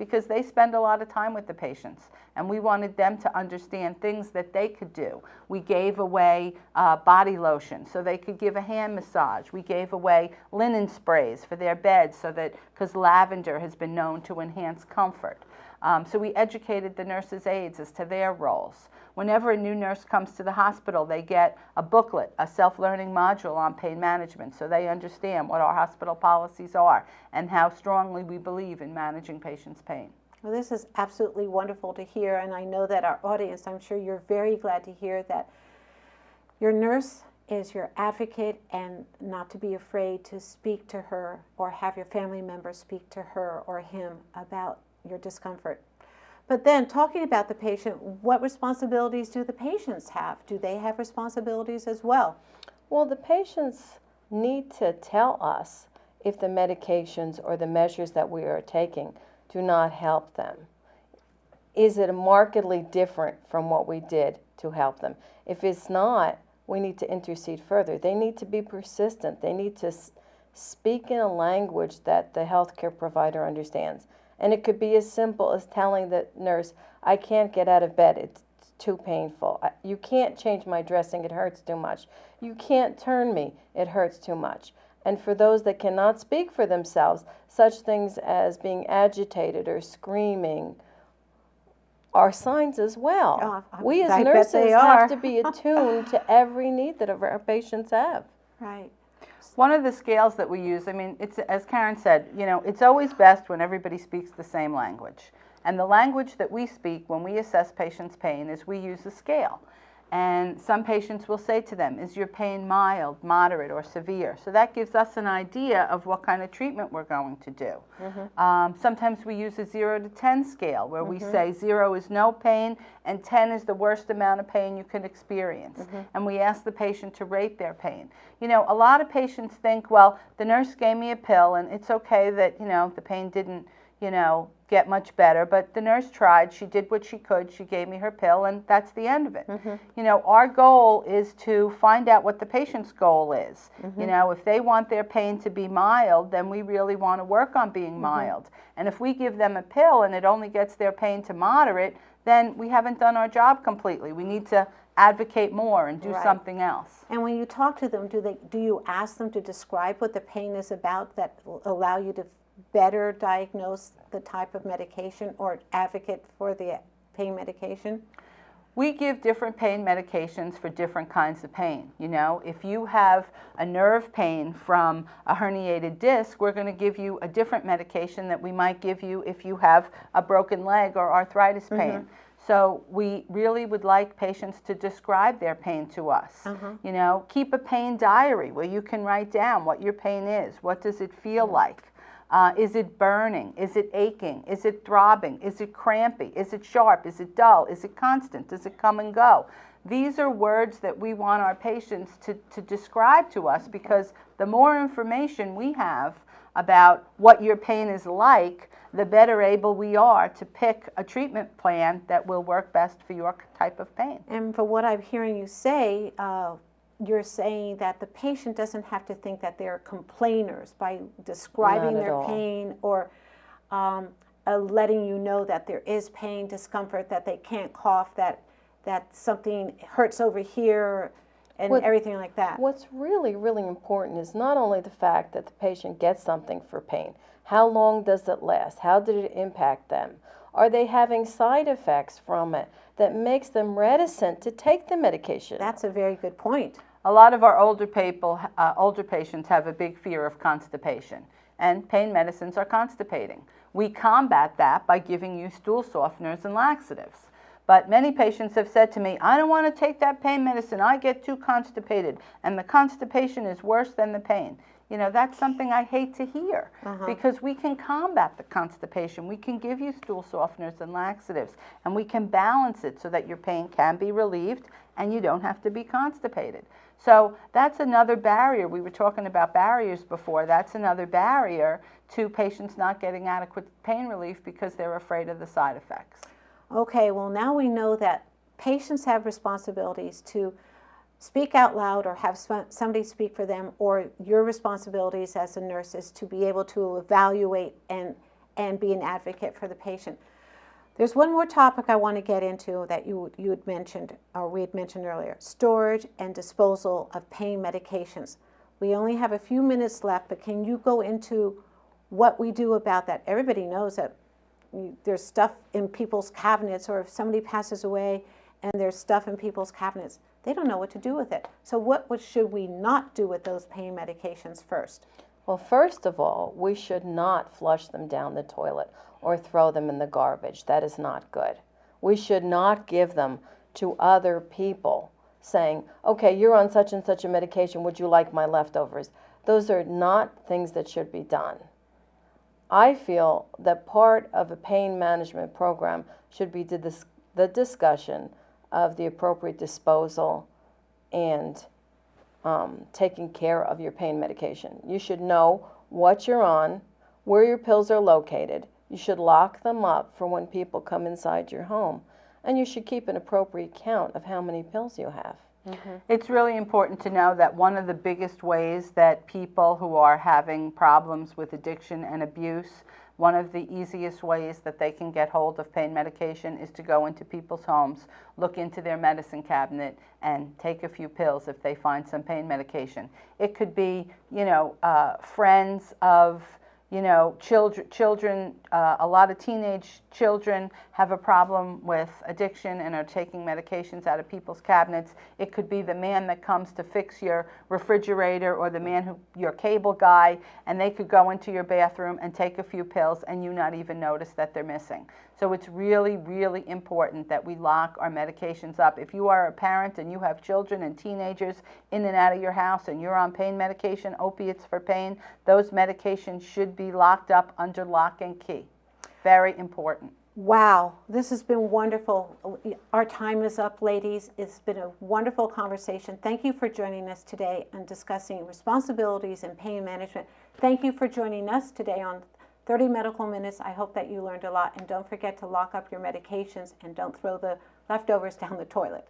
because they spend a lot of time with the patients, and we wanted them to understand things that they could do. We gave away body lotion so they could give a hand massage. We gave away linen sprays for their beds so that, because lavender has been known to enhance comfort. So we educated the nurses' aides as to their roles. Whenever a new nurse comes to the hospital, they get a booklet, a self-learning module on pain management, so they understand what our hospital policies are and how strongly we believe in managing patients' pain. Well, this is absolutely wonderful to hear, and I know that our audience, I'm sure you're very glad to hear that your nurse is your advocate, and not to be afraid to speak to her or have your family members speak to her or him about your discomfort. But then, talking about the patient, what responsibilities do the patients have? Do they have responsibilities as well? Well, the patients need to tell us if the medications or the measures that we are taking do not help them. Is it markedly different from what we did to help them? If it's not, we need to intercede further. They need to be persistent. They need to speak in a language that the healthcare provider understands. And it could be as simple as telling the nurse, I can't get out of bed, it's too painful. You can't change my dressing, it hurts too much. You can't turn me, it hurts too much. And for those that cannot speak for themselves, such things as being agitated or screaming are signs as well. We as nurses have to be attuned to every need that our patients have. Right. One of the scales that we use, I mean, it's, as Karen said, you know, it's always best when everybody speaks the same language. And the language that we speak when we assess patients' pain is we use a scale. And some patients will say to them, is your pain mild, moderate, or severe? So that gives us an idea of what kind of treatment we're going to do. Sometimes we use a 0 to 10 scale where we say 0 is no pain and 10 is the worst amount of pain you can experience. And we ask the patient to rate their pain. You know, a lot of patients think, well, the nurse gave me a pill and it's okay that, you know, the pain didn't, you know, get much better, but the nurse tried, she did what she could, she gave me her pill, and that's the end of it. You know, our goal is to find out what the patient's goal is. You know, if they want their pain to be mild, then we really want to work on being mild. And if we give them a pill and it only gets their pain to moderate, then we haven't done our job completely. We need to advocate more and do something else. And when you talk to them, do you ask them to describe what the pain is about that will allow you to better diagnose the type of medication or advocate for the pain medication? We give different pain medications for different kinds of pain. You know, if you have a nerve pain from a herniated disc, we're going to give you a different medication that we might give you if you have a broken leg or arthritis pain. So we really would like patients to describe their pain to us. You know, keep a pain diary where you can write down what your pain is. What does it feel like? Is it burning? Is it aching? Is it throbbing? Is it crampy? Is it sharp? Is it dull? Is it constant? Does it come and go? These are words that we want our patients to describe to us, because the more information we have about what your pain is like, the better able we are to pick a treatment plan that will work best for your type of pain. And for what I'm hearing you say, you're saying that the patient doesn't have to think that they're complainers by describing their pain or letting you know that there is pain, discomfort, that they can't cough, that something hurts over here, and everything like that. What's really, really important is not only the fact that the patient gets something for pain. How long does it last? How did it impact them? Are they having side effects from it that makes them reticent to take the medication? That's a very good point. A lot of our older patients have a big fear of constipation, and pain medicines are constipating. We combat that by giving you stool softeners and laxatives. But many patients have said to me, I don't want to take that pain medicine, I get too constipated, and the constipation is worse than the pain. You know, that's something I hate to hear, because we can combat the constipation. We can give you stool softeners and laxatives, and we can balance it so that your pain can be relieved and you don't have to be constipated. So that's another barrier. We were talking about barriers before. That's another barrier to patients not getting adequate pain relief because they're afraid of the side effects. Okay, well, now we know that patients have responsibilities to speak out loud or have somebody speak for them, or your responsibilities as a nurse is to be able to evaluate and and be an advocate for the patient. There's one more topic I want to get into that you had mentioned, or we had mentioned earlier, storage and disposal of pain medications. We only have a few minutes left, but can you go into what we do about that? Everybody knows that there's stuff in people's cabinets, or if somebody passes away and there's stuff in people's cabinets, they don't know what to do with it. So what should we not do with those pain medications first? Well, first of all, we should not flush them down the toilet or throw them in the garbage. That is not good. We should not give them to other people saying, okay, you're on such and such a medication, would you like my leftovers? Those are not things that should be done. I feel that part of a pain management program should be the discussion of the appropriate disposal and taking care of your pain medication. You should know what you're on, where your pills are located. You should lock them up for when people come inside your home. And you should keep an appropriate count of how many pills you have. Mm-hmm. It's really important to know that one of the biggest ways that people who are having problems with addiction and abuse, one of the easiest ways that they can get hold of pain medication is to go into people's homes, look into their medicine cabinet, and take a few pills if they find some pain medication. It could be, friends of, children, a lot of teenage children have a problem with addiction and are taking medications out of people's cabinets. It could be the man that comes to fix your refrigerator, or the man your cable guy, and they could go into your bathroom and take a few pills and you not even notice that they're missing. So it's really, really important that we lock our medications up. If you are a parent and you have children and teenagers in and out of your house and you're on pain medication, opiates for pain, those medications should be locked up under lock and key. Very important. Wow, this has been wonderful. Our time is up, ladies. It's been a wonderful conversation. Thank you for joining us today and discussing responsibilities in pain management. Thank you for joining us today on 30 Medical Minutes. I hope that you learned a lot, and don't forget to lock up your medications and don't throw the leftovers down the toilet.